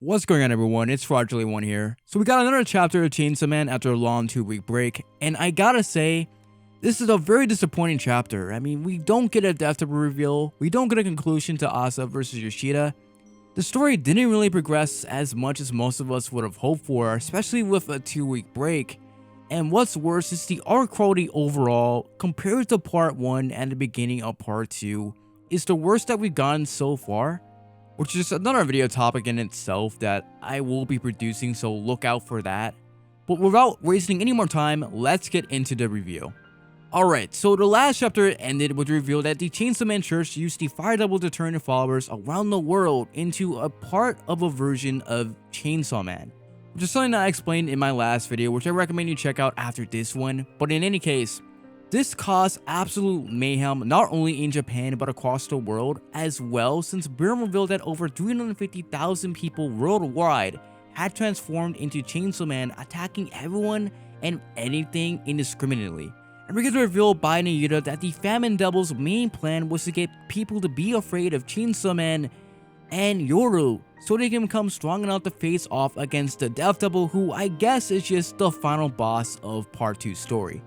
What's going on, everyone? It's Fraudulent1 here. So we got another chapter of Chainsaw Man after a long 2-week break, and I gotta say, this is a very disappointing chapter. I mean, we don't get a death reveal, we don't get a conclusion to Asa versus Yoshida. The story didn't really progress as much as most of us would have hoped for, especially with a 2-week break. And what's worse is the art quality overall, compared to part 1 and the beginning of part 2, is the worst that we've gotten so far. Which is another video topic in itself that I will be producing, so look out for that. But without wasting any more time, let's get into the review. Alright, so the last chapter ended with the reveal that the Chainsaw Man Church used the Fire Devil to turn followers around the world into a part of a version of Chainsaw Man, which is something that I explained in my last video, which I recommend you check out after this one. But in any case, this caused absolute mayhem not only in Japan but across the world as well, since Biram revealed that over 350,000 people worldwide had transformed into Chainsaw Man, attacking everyone and anything indiscriminately. And we get revealed by Nayuta that the Famine Devil's main plan was to get people to be afraid of Chainsaw Man and Yoru, so they can become strong enough to face off against the Death Devil, who I guess is just the final boss of part 2 story.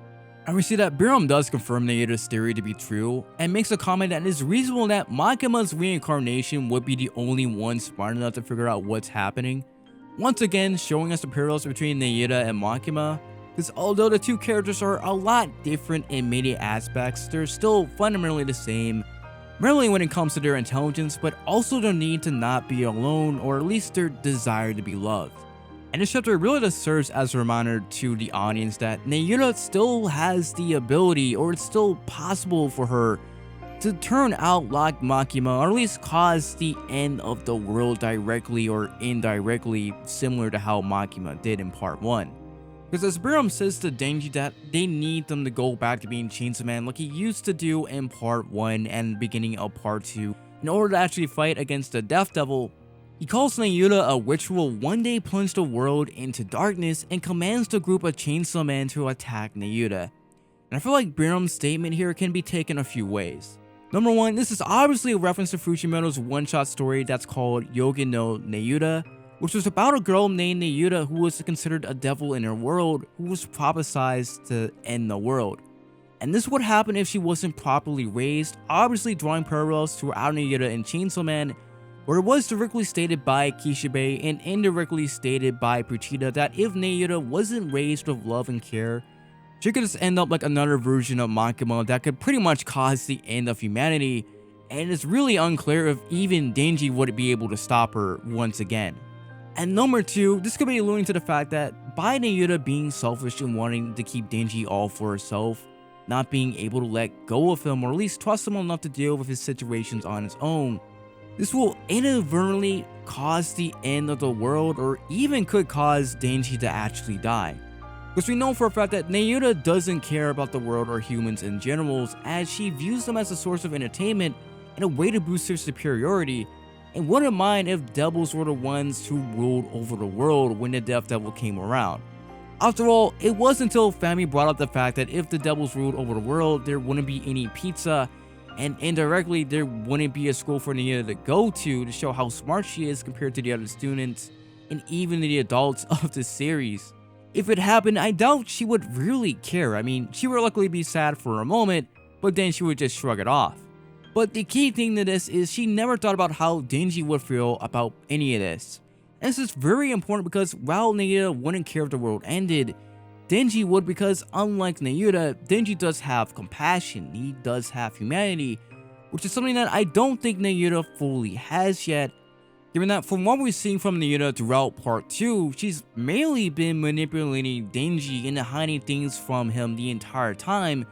And we see that Biram does confirm Nayuta's theory to be true, and makes a comment that it is reasonable that Makima's reincarnation would be the only one smart enough to figure out what's happening. Once again, showing us the parallels between Nayuta and Makima, because although the two characters are a lot different in many aspects, they're still fundamentally the same, mainly when it comes to their intelligence, but also their need to not be alone, or at least their desire to be loved. And this chapter really just serves as a reminder to the audience that Nayuta still has the ability, or it's still possible for her to turn out like Makima, or at least cause the end of the world directly or indirectly, similar to how Makima did in part 1. Because as Biram says to Denji that they need them to go back to being Chainsaw Man like he used to do in part 1 and beginning of part 2 in order to actually fight against the Death Devil. He calls Nayuta a witch who will one day plunge the world into darkness, and commands the group of Chainsaw Men to attack Nayuta. And I feel like Biram's statement here can be taken a few ways. Number 1, this is obviously a reference to Fujimoto's one-shot story that's called Yogi no Nayuta, which was about a girl named Nayuta who was considered a devil in her world, who was prophesized to end the world. And this would happen if she wasn't properly raised, obviously drawing parallels to our Nayuta in Chainsaw Man, where it was directly stated by Kishibe and indirectly stated by Puchita that if Nayuta wasn't raised with love and care, she could just end up like another version of Makima that could pretty much cause the end of humanity, and it's really unclear if even Denji would be able to stop her once again. And number 2, this could be alluding to the fact that by Nayuta being selfish and wanting to keep Denji all for herself, not being able to let go of him or at least trust him enough to deal with his situations on his own, this will inadvertently cause the end of the world, or even could cause Denji to actually die. Because we know for a fact that Nayuta doesn't care about the world or humans in general, as she views them as a source of entertainment and a way to boost her superiority, and wouldn't mind if devils were the ones who ruled over the world when the Death Devil came around. After all, it wasn't until Fami brought up the fact that if the devils ruled over the world, there wouldn't be any pizza, and indirectly there wouldn't be a school for Nayuta to go to show how smart she is compared to the other students and even the adults of the series. If it happened, I doubt she would really care. I mean, she would likely be sad for a moment, but then she would just shrug it off. But the key thing to this is she never thought about how Denji would feel about any of this. And this is very important because while Nayuta wouldn't care if the world ended, Denji would, because unlike Nayuta, Denji does have compassion, he does have humanity, which is something that I don't think Nayuta fully has yet, given that from what we're seeing from Nayuta throughout part 2, she's mainly been manipulating Denji and hiding things from him the entire time,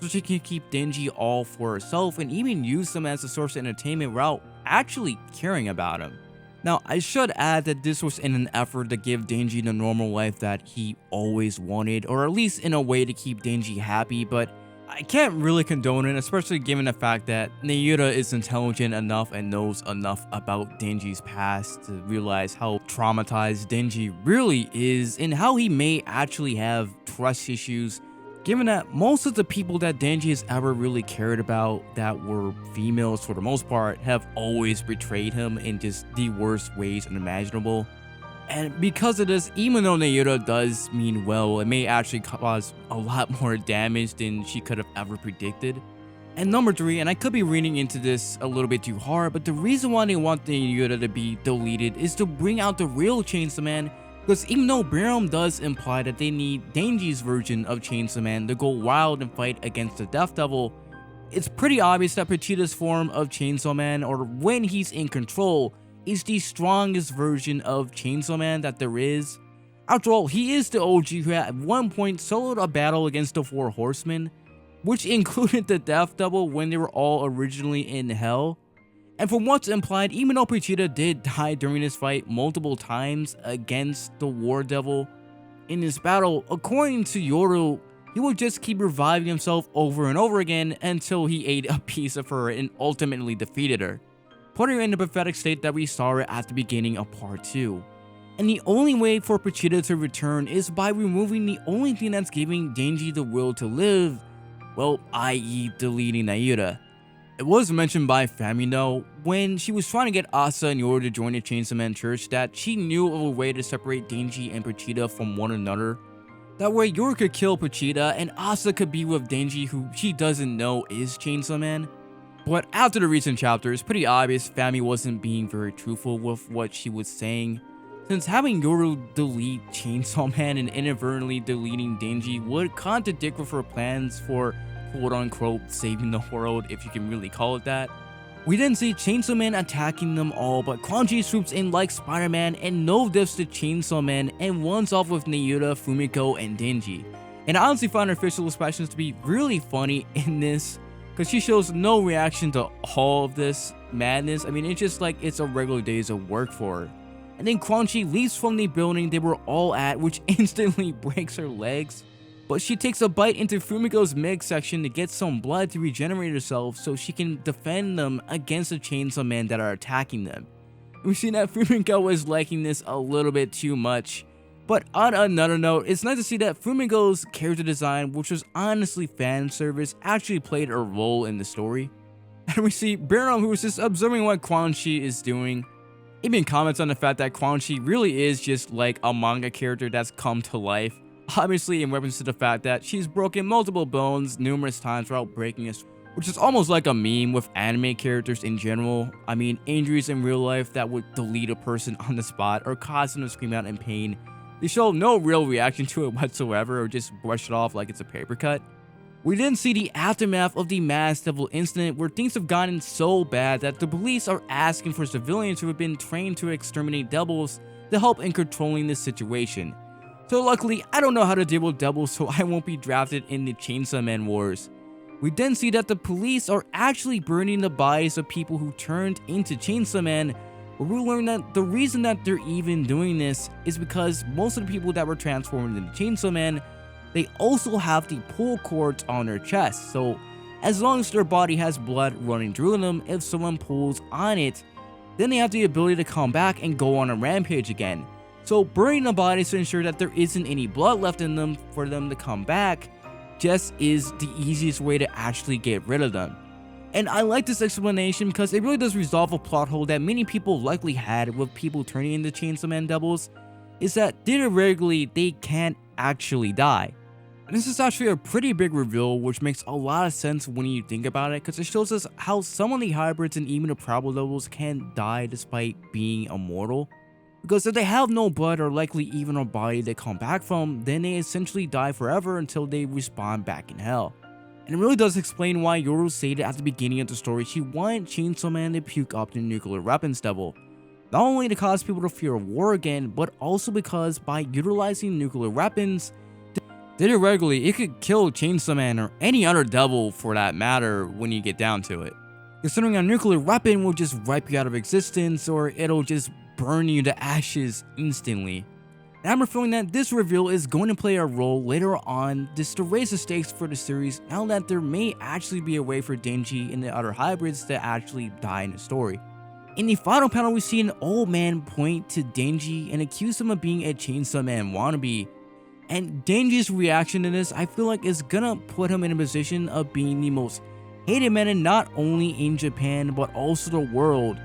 so she can keep Denji all for herself and even use him as a source of entertainment without actually caring about him. Now, I should add that this was in an effort to give Denji the normal life that he always wanted, or at least in a way to keep Denji happy, but I can't really condone it, especially given the fact that Nayuta is intelligent enough and knows enough about Denji's past to realize how traumatized Denji really is and how he may actually have trust issues, given that most of the people that Denji has ever really cared about that were females for the most part have always betrayed him in just the worst ways unimaginable. And because of this, even though Nayuta does mean well, it may actually cause a lot more damage than she could have ever predicted. And number 3, and I could be reading into this a little bit too hard, but the reason why they want Nayuta to be deleted is to bring out the real Chainsaw Man, because even though Biram does imply that they need Denji's version of Chainsaw Man to go wild and fight against the Death Devil, it's pretty obvious that Pochita's form of Chainsaw Man, or when he's in control, is the strongest version of Chainsaw Man that there is. After all, he is the OG who at one point soloed a battle against the 4 Horsemen, which included the Death Devil when they were all originally in Hell. And from what's implied, even though Pochita did die during this fight multiple times against the War Devil, in this battle, according to Yoru, he would just keep reviving himself over and over again until he ate a piece of her and ultimately defeated her, putting her in the pathetic state that we saw her at the beginning of part 2. And the only way for Pochita to return is by removing the only thing that's giving Denji the will to live, well, i.e. deleting Nayuta. It was mentioned by Fami though, when she was trying to get Asa and Yoru to join the Chainsaw Man Church, that she knew of a way to separate Denji and Pochita from one another. That way Yoru could kill Pochita and Asa could be with Denji, who she doesn't know is Chainsaw Man. But after the recent chapter, it's pretty obvious Fami wasn't being very truthful with what she was saying, since having Yoru delete Chainsaw Man and inadvertently deleting Denji would contradict with her plans for quote-unquote saving the world, if you can really call it that. We then see Chainsaw Man attacking them all, but Quan Chi swoops in like Spider-Man and no-diffs the Chainsaw Man and ones off with Nayuta, Fumiko, and Denji. And I honestly find her facial expressions to be really funny in this, because she shows no reaction to all of this madness. I mean, it's just like it's a regular days of work for her. And then Quan Chi leaves from the building they were all at, which instantly breaks her legs. But she takes a bite into Fumiko's midsection to get some blood to regenerate herself so she can defend them against the Chainsaw Men that are attacking them. We see that Fumiko is liking this a little bit too much. But on another note, it's nice to see that Fumiko's character design, which was honestly fan service, actually played a role in the story. And we see Biram, who is just observing what Quan Chi is doing. He even comments on the fact that Quan Chi really is just like a manga character that's come to life. Obviously in reference to the fact that she's broken multiple bones numerous times without breaking a, which is almost like a meme with anime characters in general. I mean, injuries in real life that would delete a person on the spot or cause them to scream out in pain. They show no real reaction to it whatsoever or just brush it off like it's a paper cut. We then see the aftermath of the Masked Devil incident, where things have gotten so bad that the police are asking for civilians who have been trained to exterminate devils to help in controlling this situation. So luckily, I don't know how to deal with devils, so I won't be drafted in the Chainsaw Man Wars. We then see that the police are actually burning the bodies of people who turned into Chainsaw Man, where we learn that the reason that they're even doing this is because most of the people that were transformed into Chainsaw Man, they also have the pull cords on their chest, so as long as their body has blood running through them, if someone pulls on it, then they have the ability to come back and go on a rampage again. So burning the bodies to ensure that there isn't any blood left in them for them to come back just is the easiest way to actually get rid of them. And I like this explanation because it really does resolve a plot hole that many people likely had with people turning into Chainsaw Man devils, is that theoretically they can't actually die. And this is actually a pretty big reveal, which makes a lot of sense when you think about it, because it shows us how some of the hybrids and even the Prabal devils can die despite being immortal. Because if they have no blood or likely even a body they come back from, then they essentially die forever until they respawn back in hell. And it really does explain why Yoru stated at the beginning of the story she wanted Chainsaw Man to puke up the nuclear weapons devil. Not only to cause people to fear war again, but also because by utilizing nuclear weapons, theoretically it could kill Chainsaw Man or any other devil for that matter when you get down to it. Considering a nuclear weapon will just wipe you out of existence, or it'll just burn you to ashes instantly. And I'm feeling that this reveal is going to play a role later on just to raise the stakes for the series, now that there may actually be a way for Denji and the other hybrids to actually die in the story. In the final panel, we see an old man point to Denji and accuse him of being a Chainsaw Man wannabe. And Denji's reaction to this, I feel like, is gonna put him in a position of being the most hated man in not only in Japan, but also the world.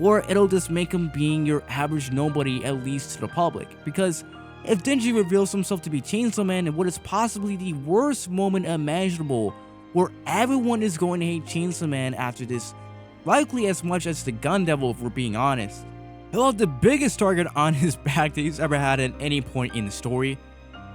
Or it'll just make him being your average nobody, at least to the public. Because if Denji reveals himself to be Chainsaw Man in what is possibly the worst moment imaginable, where everyone is going to hate Chainsaw Man after this, likely as much as the Gun Devil if we're being honest, he'll have the biggest target on his back that he's ever had at any point in the story.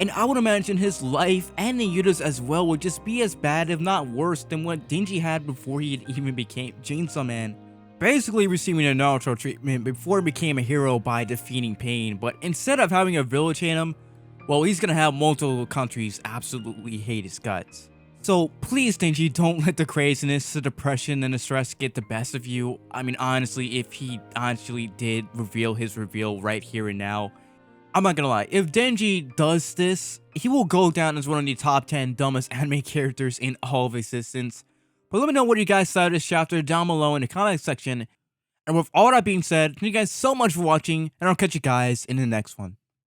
And I would imagine his life and the Yuda's as well would just be as bad, if not worse, than what Denji had before he even became Chainsaw Man. Basically receiving a Naruto treatment before he became a hero by defeating pain, but instead of having a village hate him, well, he's gonna have multiple countries absolutely hate his guts. So please, Denji, don't let the craziness, the depression, and the stress get the best of you. I mean, honestly, if he actually did reveal his reveal right here and now, I'm not gonna lie, if Denji does this, he will go down as one of the top 10 dumbest anime characters in all of existence. But let me know what you guys thought of this chapter down below in the comment section. And with all that being said, thank you guys so much for watching, and I'll catch you guys in the next one.